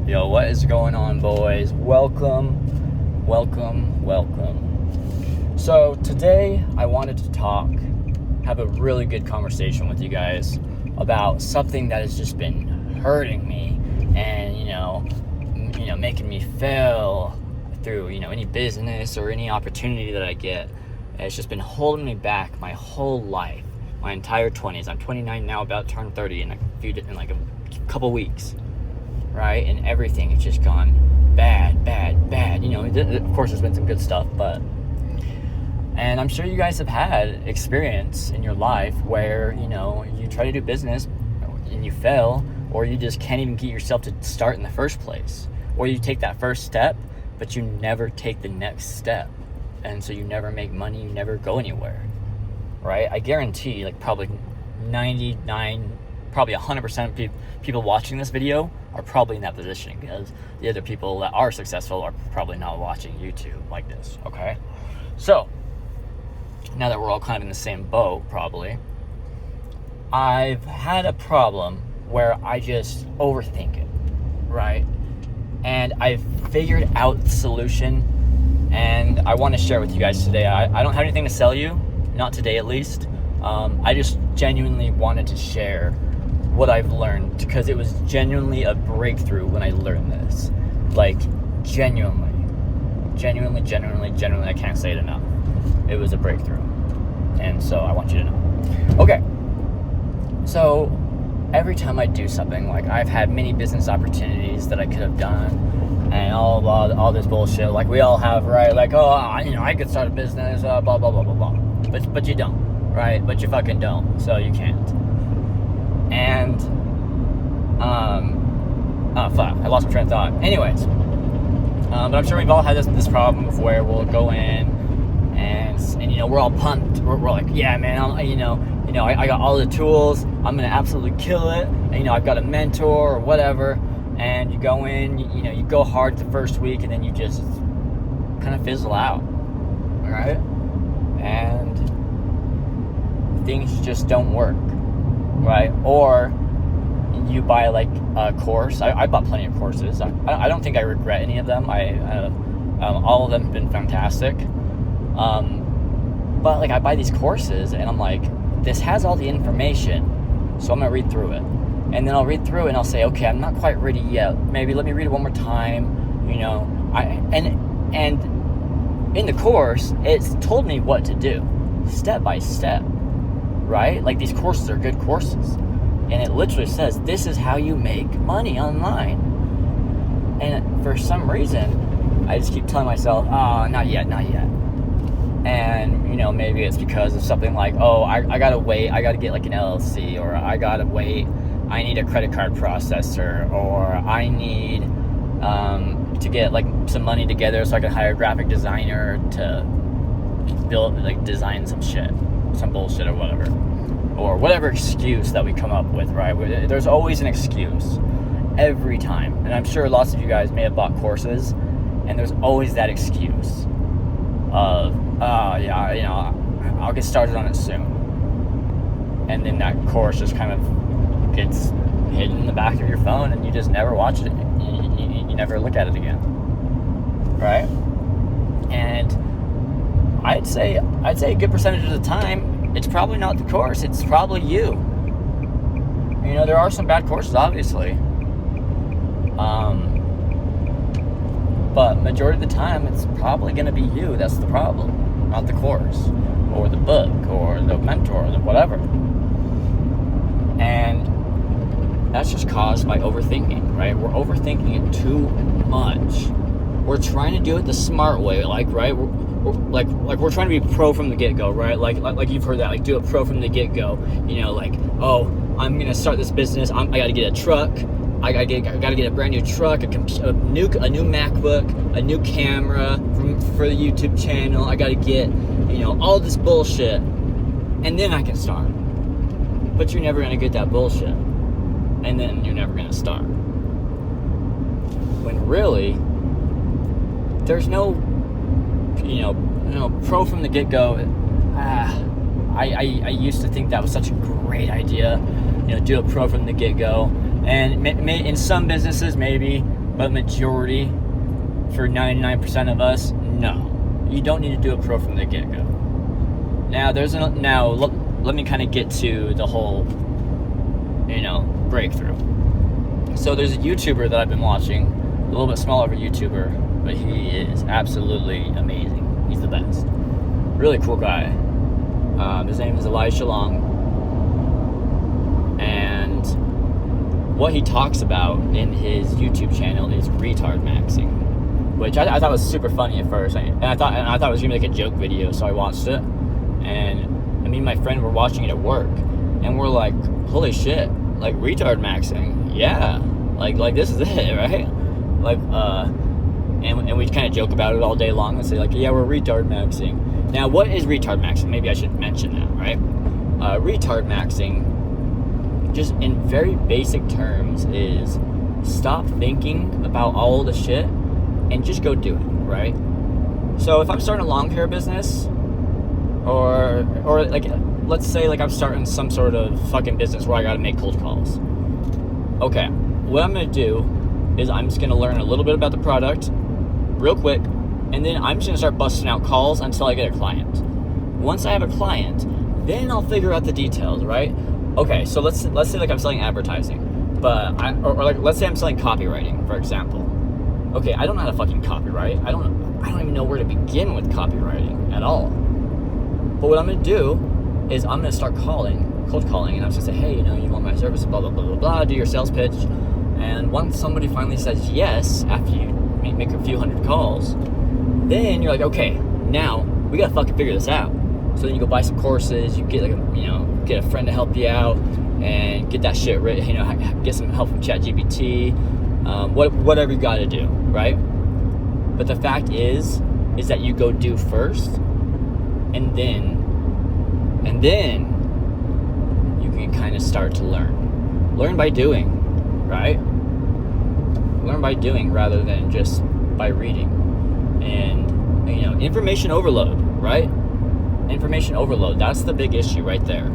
Yo, what is going on, boys? Welcome. So today I wanted to have a really good conversation with you guys about something that has just been hurting me and, making me fail through, any business or any opportunity that I get. And it's just been holding me back my whole life, my entire 20s. I'm 29 now, about to turn 30 in a couple weeks. Right? And everything has just gone bad. Of course, there's been some good stuff, and I'm sure you guys have had experience in your life where, you try to do business and you fail, or you just can't even get yourself to start in the first place. Or you take that first step, but you never take the next step. And so you never make money, you never go anywhere. Right? I guarantee, probably 100% of people watching this video are probably in that position, because the other people that are successful are probably not watching YouTube like this, okay? So, now that we're all kind of in the same boat, probably, I've had a problem where I just overthink it, right? And I've figured out the solution, and I want to share with you guys today. I don't have anything to sell you, not today at least. I just genuinely wanted to share what I've learned, because it was genuinely a breakthrough when I learned this. Genuinely, I can't say it enough. It was a breakthrough. And so I want you to know. Okay. So every time I do something, I've had many business opportunities that I could have done, and all this bullshit, we all have, right? I could start a business, blah, blah, blah, blah, blah. But you don't, right? But you fucking don't, so you can't. And, I lost my train of thought. Anyways, but I'm sure we've all had this problem where we'll go in and we're all pumped. We're like, yeah, man, I got all the tools. I'm going to absolutely kill it. And, I've got a mentor or whatever. And you go in, you go hard the first week, and then you just kind of fizzle out. All right? And things just don't work. Right? Or you buy a course. I bought plenty of courses. I don't think I regret any of them. All of them have been fantastic. But I buy these courses and I'm like, this has all the information, so I'm gonna read through it. And then I'll read through it and I'll say, okay, I'm not quite ready yet. Maybe let me read it one more time. And in the course, it's told me what to do, step by step. Right? These courses are good courses. And it literally says, this is how you make money online. And for some reason, I just keep telling myself, not yet. And, maybe it's because of something I gotta wait, I gotta get an LLC, or I gotta wait, I need a credit card processor, or I need to get some money together so I can hire a graphic designer to design some shit. Some bullshit or whatever excuse that we come up with, right? There's always an excuse every time, and I'm sure lots of you guys may have bought courses, and there's always that excuse of, I'll get started on it soon, and then that course just kind of gets hidden in the back of your phone, and you just never watch it. You never look at it again, right? And I'd say a good percentage of the time, it's probably not the course, it's probably you. There are some bad courses, obviously. But majority of the time, it's probably going to be you that's the problem, not the course, or the book, or the mentor, or the whatever. And that's just caused by overthinking, right? We're overthinking it too much. We're trying to do it the smart way, right? We're trying to be pro from the get-go, right? Like you've heard that, do it pro from the get-go. I'm gonna start this business. I gotta get a truck. I gotta get a brand new truck, a new MacBook, a new camera for the YouTube channel. I gotta get all this bullshit, and then I can start. But you're never gonna get that bullshit, and then you're never gonna start. When really, there's no pro from the get-go. I used to think that was such a great idea, do a pro from the get-go. And in some businesses, maybe But majority, for 99% of us, no. You don't need to do a pro from the get-go. Now, let me kind of get to the whole, breakthrough. So there's a YouTuber that I've been watching, a little bit smaller of a YouTuber, but he is absolutely amazing. He's the best. Really cool guy. His name is Elisha Long. And what he talks about in his YouTube channel is retard maxing, which I thought was super funny at first. And I thought it was gonna be like a joke video, so I watched it. And me and my friend were watching it at work, and we're like, holy shit, like retard maxing, yeah, like this is it, right? Like, and we kind of joke about it all day long and say like, yeah, we're retard maxing. Now, what is retard maxing? Maybe I should mention that, right? Retard maxing, just in very basic terms, is stop thinking about all the shit and just go do it, right? So if I'm starting a lawn care business, or like, let's say like I'm starting some sort of fucking business where I gotta make cold calls. Okay, what I'm gonna do is I'm just gonna learn a little bit about the product real quick, and then I'm just gonna start busting out calls until I get a client. Once I have a client, then I'll figure out the details, right? Okay, so let's say like I'm selling advertising, but or like let's say I'm selling copywriting, for example. Okay, I don't know how to fucking copyright. I don't even know where to begin with copywriting at all. But what I'm gonna do is I'm gonna start cold calling, and I'm just gonna say, hey, you want my service, blah blah blah blah blah. Do your sales pitch, and once somebody finally says yes after you make a few hundred calls, then you're like, okay, now we gotta fucking figure this out. So then you go buy some courses, you get get a friend to help you out, and get that shit written. Get some help from ChatGPT, whatever you gotta do, right? But the fact is that you go do first, and then you can kind of start to learn by doing, right? Learn by doing rather than just by reading. And information overload, right? Information overload, that's the big issue right there.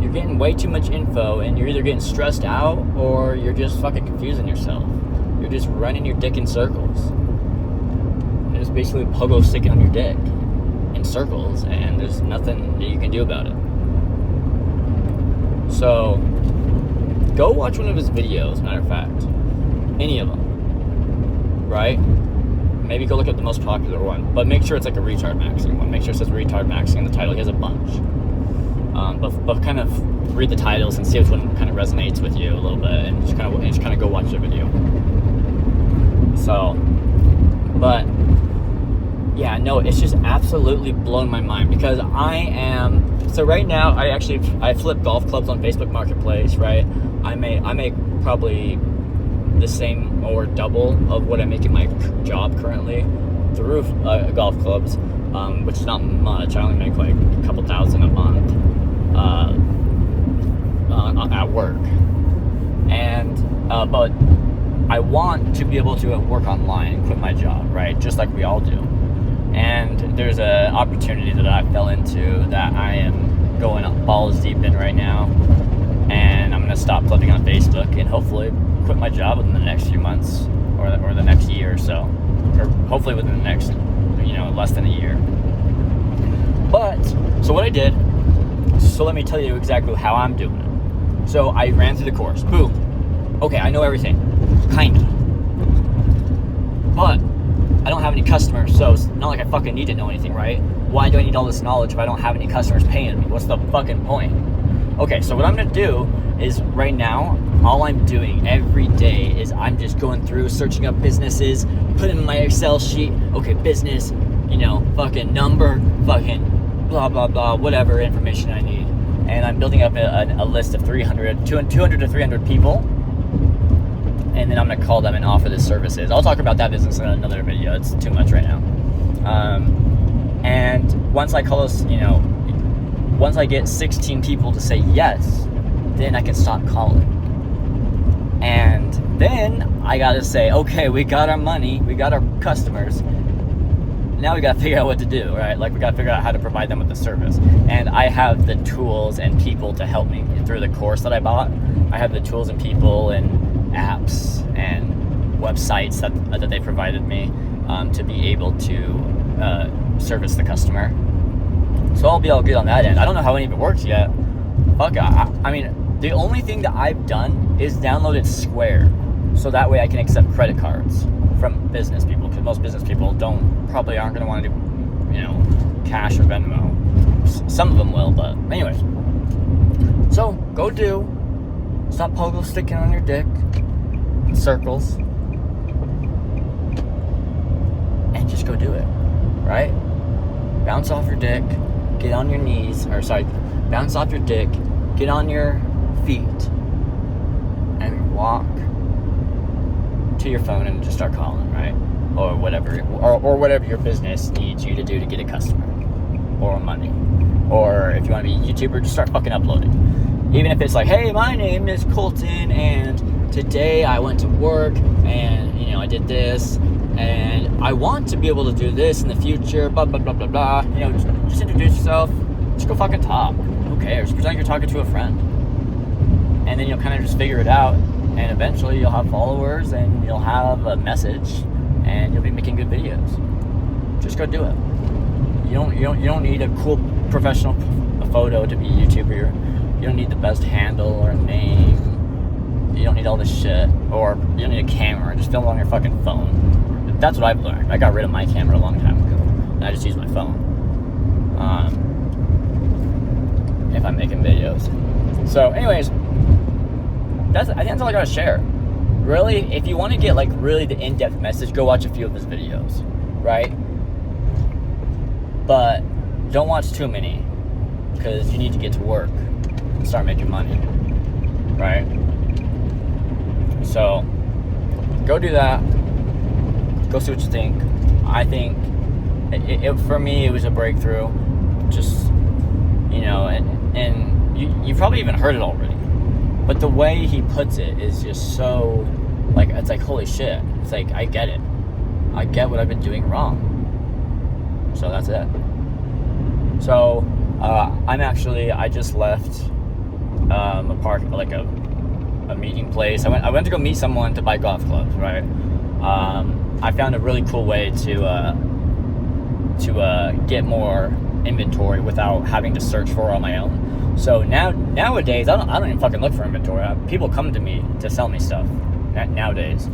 You're getting way too much info, and you're either getting stressed out or you're just fucking confusing yourself. You're just running your dick in circles. You're just basically pogo sticking on your dick in circles, and there's nothing that you can do about it. So go watch one of his videos, matter of fact. Any of them, right? Maybe go look at the most popular one, but make sure it's like a retard maxing one. Make sure it says retard maxing in the title. He has a bunch. But kind of read the titles and see which one kind of resonates with you a little bit, and just kind of go watch the video. So, but yeah, no, it's just absolutely blown my mind, because so right now I flip golf clubs on Facebook Marketplace, right? I make probably the same or double of what I make in my job currently through golf clubs, which is not much. I only make like a couple thousand a month at work, and but I want to be able to work online and quit my job, right? Just like we all do. And there's an opportunity that I fell into that I am going balls deep in right now, and I'm gonna stop flipping on Facebook and hopefully quit my job within the next few months, or the next year or so, or hopefully within the next less than a year. But so what I did, so let me tell you exactly how I'm doing it. So I ran through the course, boom, okay, I know everything, kinda, but I don't have any customers, so it's not like I fucking need to know anything, right? Why do I need all this knowledge if I don't have any customers paying me? What's the fucking point? Okay, so what I'm gonna do is right now, all I'm doing every day is I'm just going through, searching up businesses, putting in my Excel sheet, okay, business, fucking number, fucking blah, blah, blah, whatever information I need. And I'm building up a list of 200 to 300 people. And then I'm going to call them and offer the services. I'll talk about that business in another video. It's too much right now. And once I once I get 16 people to say yes, then I can stop calling. And then I got to say, okay, we got our money, we got our customers. Now we got to figure out what to do, right? Like, we got to figure out how to provide them with the service. And I have the tools and people to help me through the course that I bought. I have the tools and people and apps and websites that they provided me to be able to service the customer. So I'll be all good on that end. I don't know how any of it works yet. Fuck, I mean, the only thing that I've done is downloaded Square, so that way I can accept credit cards from business people, because most business people probably aren't going to want to do, cash or Venmo. Some of them will, but anyways. So, go do. Stop pogo sticking on your dick in circles. And just go do it, right? Bounce off your dick, get on your knees, bounce off your dick, get on your feet, and walk to your phone and just start calling, right? Or whatever, or whatever your business needs you to do to get a customer, or money. Or if you want to be a YouTuber, just start fucking uploading. Even if it's like, hey, my name is Colton, and today I went to work, and, I did this, and I want to be able to do this in the future, blah, blah, blah, blah, blah. Just introduce yourself. Just go fucking talk. Who cares? Pretend you're talking to a friend. And then you'll kind of just figure it out, and eventually you'll have followers, and you'll have a message, and you'll be making good videos. Just go do it. You don't need a cool professional photo to be a YouTuber. You don't need the best handle or name. You don't need all this shit. Or you don't need a camera. Just film it on your fucking phone. That's what I've learned. I got rid of my camera a long time ago, and I just use my phone if I'm making videos. So anyways, I think that's all I gotta share. Really, if you want to get like really the in-depth message, go watch a few of his videos, right? But don't watch too many, because you need to get to work and start making money, right? So go do that. Go see what you think. I think it for me, it was a breakthrough. Just, and you probably even heard it already, but the way he puts it is just so, like, it's like, holy shit. It's like, I get it. I get what I've been doing wrong. So that's it. So I just left a park, like a meeting place. I went to go meet someone to buy golf clubs, right? I found a really cool way to get more inventory without having to search for it on my own. So nowadays, I don't even fucking look for inventory. People come to me to sell me stuff nowadays,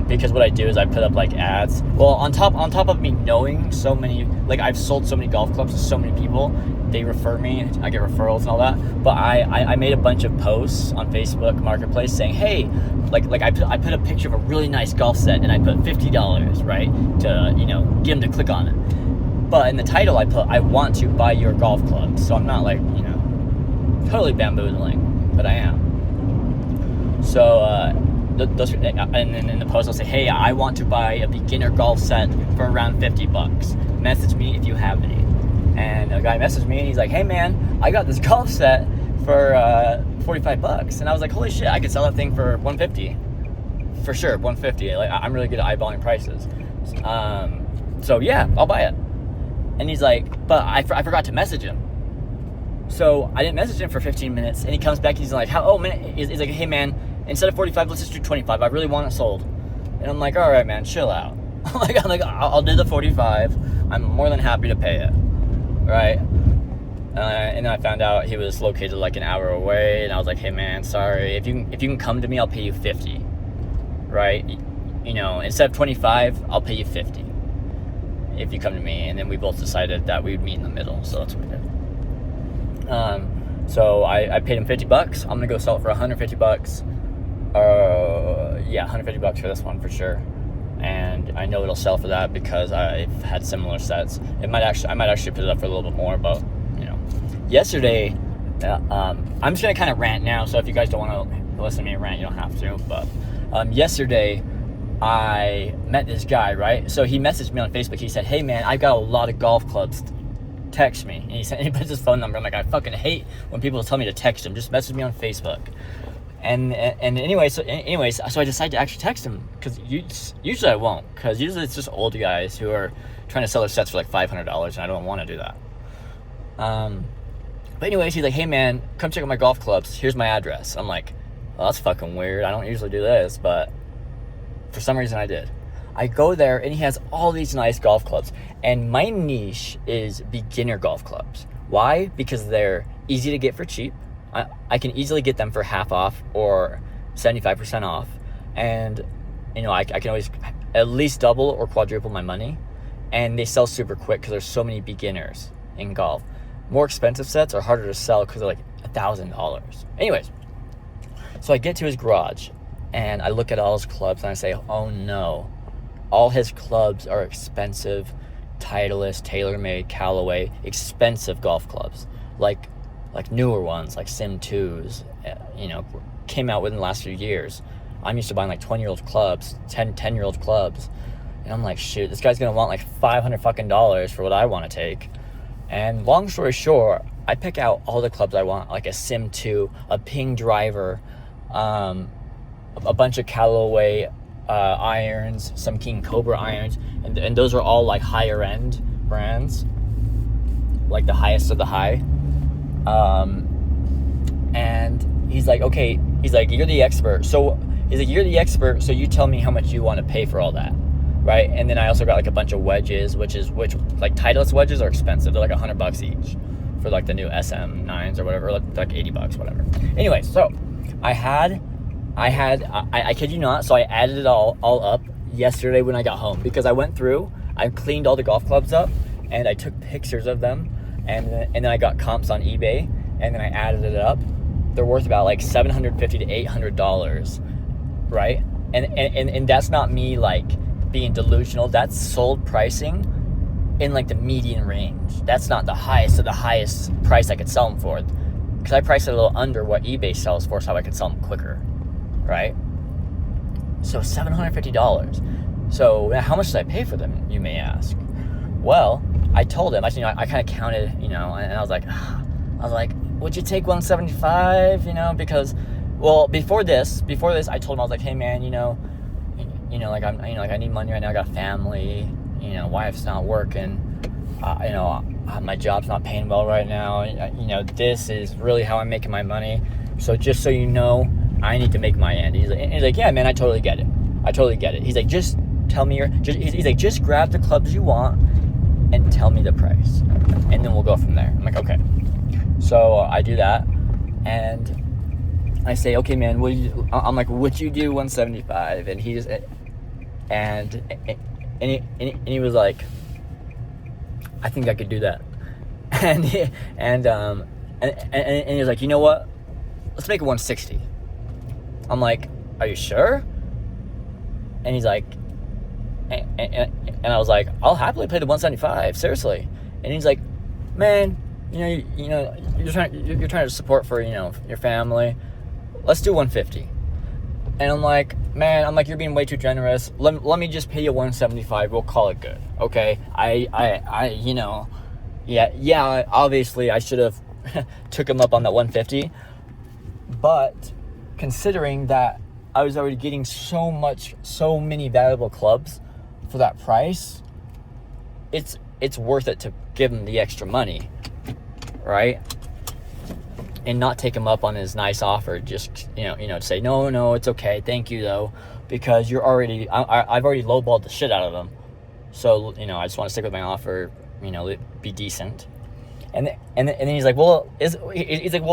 because what I do is I put up like ads. Well, on top of me knowing so many, like, I've sold so many golf clubs to so many people, they refer me. I get referrals and all that. But I made a bunch of posts on Facebook Marketplace saying, hey, like I put a picture of a really nice golf set, and I put $50, right, to get them to click on it. But in the title I put, I want to buy your golf club. So I'm not like, totally bamboozling, but I am. So and then in the post I'll say, hey, I want to buy a beginner golf set for around $50. Message me if you have any. And a guy messaged me, and he's like, hey man, I got this golf set for $45. And I was like, holy shit, I could sell that thing for $150 for sure. $150. Like, I'm really good at eyeballing prices. So yeah, I'll buy it. And he's like, but I forgot to message him. So I didn't message him for 15 minutes, and he comes back, he's like, he's like, hey man, instead of 45, let's just do 25. I really want it sold. And I'm like, all right, man, chill out. I'm like, I'll do the 45. I'm more than happy to pay it, right? And then I found out he was located like an hour away, and I was like, hey man, sorry. If you can come to me, I'll pay you 50, right? Instead of 25, I'll pay you 50 if you come to me. And then we both decided that we would meet in the middle, so that's what we did. So I paid him $50. I'm gonna go sell it for $150. $150 for this one for sure. And I know it'll sell for that because I've had similar sets. I might actually put it up for a little bit more, but yesterday, I'm just gonna kind of rant now. So if you guys don't want to listen to me rant, you don't have to. But yesterday, I met this guy, right? So he messaged me on Facebook. He said, hey man, I've got a lot of golf clubs. Text me. And he puts his phone number. I'm like, I fucking hate when people tell me to text him. Just message me on Facebook. And so I decided to actually text him, because usually I won't, because usually it's just old guys who are trying to sell their sets for like $500, and I don't want to do that. But anyways, he's like, hey man, come check out my golf clubs. Here's my address. I'm like, well, that's fucking weird. I don't usually do this, but For some reason I did. I go there and he has all these nice golf clubs. And my niche is beginner golf clubs. Why? Because they're easy to get for cheap. I can easily get them for half off or 75% off. And, I can always at least double or quadruple my money. And they sell super quick because there's so many beginners in golf. More expensive sets are harder to sell because they're like $1,000. Anyways, so I get to his garage and I look at all his clubs and I say, oh no, all his clubs are expensive, Titleist, TaylorMade, Callaway, expensive golf clubs, like newer ones, like Sim 2s, came out within the last few years. I'm used to buying like 20-year-old clubs, 10-year-old clubs. And I'm like, shoot, this guy's gonna want like $500 fucking for what I want to take. And long story short, I pick out all the clubs I want, like a Sim 2, a Ping driver, a bunch of Callaway irons, some King Cobra irons, and those are all like higher end brands, like the highest of the high. And he's like, okay, he's like, you're the expert. So he's like, you're the expert, so you tell me how much you want to pay for all that. Right, and then I also got like a bunch of wedges, which like Titleist wedges are expensive. They're like $100 each for like the new SM9s or whatever, like $80, whatever. Anyway, so I kid you not. So I added it all up yesterday when I got home because I went through, I cleaned all the golf clubs up, and I took pictures of them, and then I got comps on eBay, and then I added it up. They're worth about like $750 to $800, right? And that's not me like being delusional. That's sold pricing in like the median range. That's not the highest of the highest price I could sell them for, because I priced it a little under what eBay sells for, so I could sell them quicker, right? So $750. So how much did I pay for them, you may ask? Well, I told him, I kind of counted, and I was like, would you take 175? Because, well, before this, I told him, I was like, hey man, I need money right now. I got a family, wife's not working, my job's not paying well right now. This is really how I'm making my money. So just so you know, I need to make my end. He's like, yeah, man, I totally get it. He's like, just tell me he's like, just grab the clubs you want and tell me the price, and then we'll go from there. I'm like, okay. So I do that, and I say, okay, man, I'm like, would you do 175? And he just, and he was like, I think I could do that. And he was like, you know what? Let's make it 160. I'm like, are you sure? And he's like, and I was like, I'll happily pay the 175, seriously. And he's like, man, you're trying to support for, your family. Let's do 150. And I'm like, man, you're being way too generous. Let me just pay you 175. We'll call it good. Okay. Yeah, obviously I should have took him up on that 150. But considering that I was already getting so many valuable clubs for that price, it's worth it to give him the extra money, right? And not take him up on his nice offer. Just say no, it's okay, thank you though, because I've already lowballed the shit out of him. So I just want to stick with my offer. Be decent. And then he's like, well,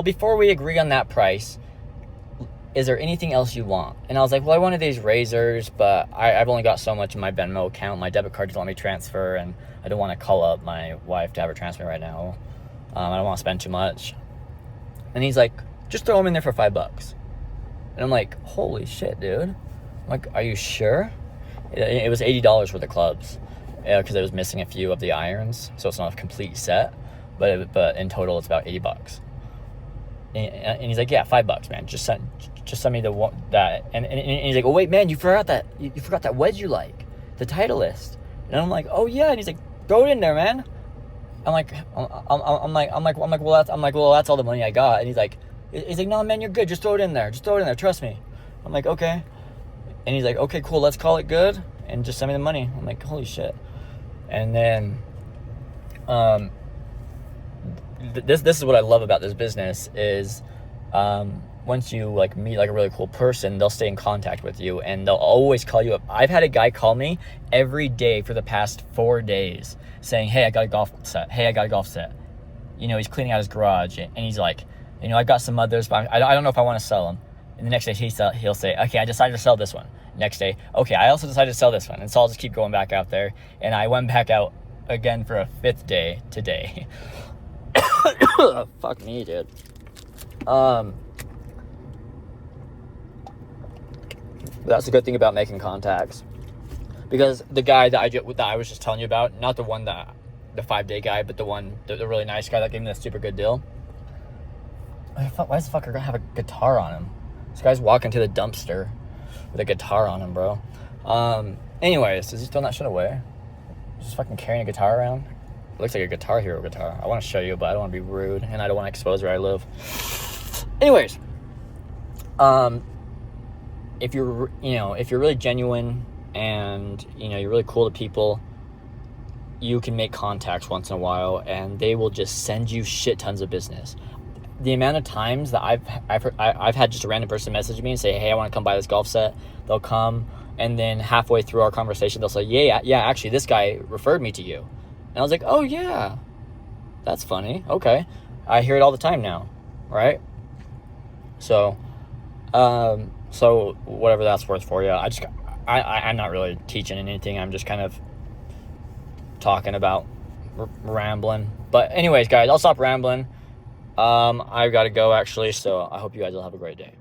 before we agree on that price, is there anything else you want? And I was like, well, I wanted these razors, but I've only got so much in my Venmo account. My debit card doesn't let me transfer, and I don't want to call up my wife to have her transfer right now. I don't want to spend too much. And he's like, just throw them in there for $5. And I'm like, holy shit, dude. I'm like, are you sure? It was $80 for the clubs, because it was missing a few of the irons, so it's not a complete set. But in total, it's about $80. And he's like, yeah, $5, man. Just send me that. And he's like, oh wait, man, you forgot that wedge you like, the Titleist. And I'm like, oh yeah. And he's like, throw it in there, man. I'm like, well, that's all the money I got. And he's like, no, man, you're good. Just throw it in there. Trust me. I'm like, okay. And he's like, okay, cool. Let's call it good. And just send me the money. I'm like, holy shit. And then, this is what I love about this business is, once you like meet like a really cool person, they'll stay in contact with you and they'll always call you up. I've had a guy call me every day for the past 4 days saying, hey, I got a golf set. Hey, I got a golf set. You know, he's cleaning out his garage and he's like, you know, I got some others, but I don't know if I want to sell them. And the next day he'll say, okay, I decided to sell this one. Next day, okay, I also decided to sell this one. And so I'll just keep going back out there. And I went back out again for a 5th day today. Fuck me, dude. That's a good thing about making contacts, because the guy that I was just telling you about, not the one that the 5-day guy, but the really nice guy that gave me the super good deal. Why does the fucker gonna have a guitar on him? This guy's walking to the dumpster with a guitar on him, bro. Anyways, is he throwing that shit away? Just fucking carrying a guitar around? It looks like a Guitar Hero guitar. I want to show you, but I don't want to be rude, and I don't want to expose where I live. Anyways, if you're really genuine and, you know, you're really cool to people, you can make contacts once in a while, and they will just send you shit tons of business. The amount of times that I've had just a random person message me and say, hey, I want to come buy this golf set. They'll come, and then halfway through our conversation, they'll say, yeah, actually, this guy referred me to you. And I was like, oh, yeah, that's funny. Okay. I hear it all the time now, right? So whatever that's worth for you. I'm not really teaching anything. I'm just kind of talking about rambling. But anyways, guys, I'll stop rambling. I've got to go, actually, so I hope you guys will have a great day.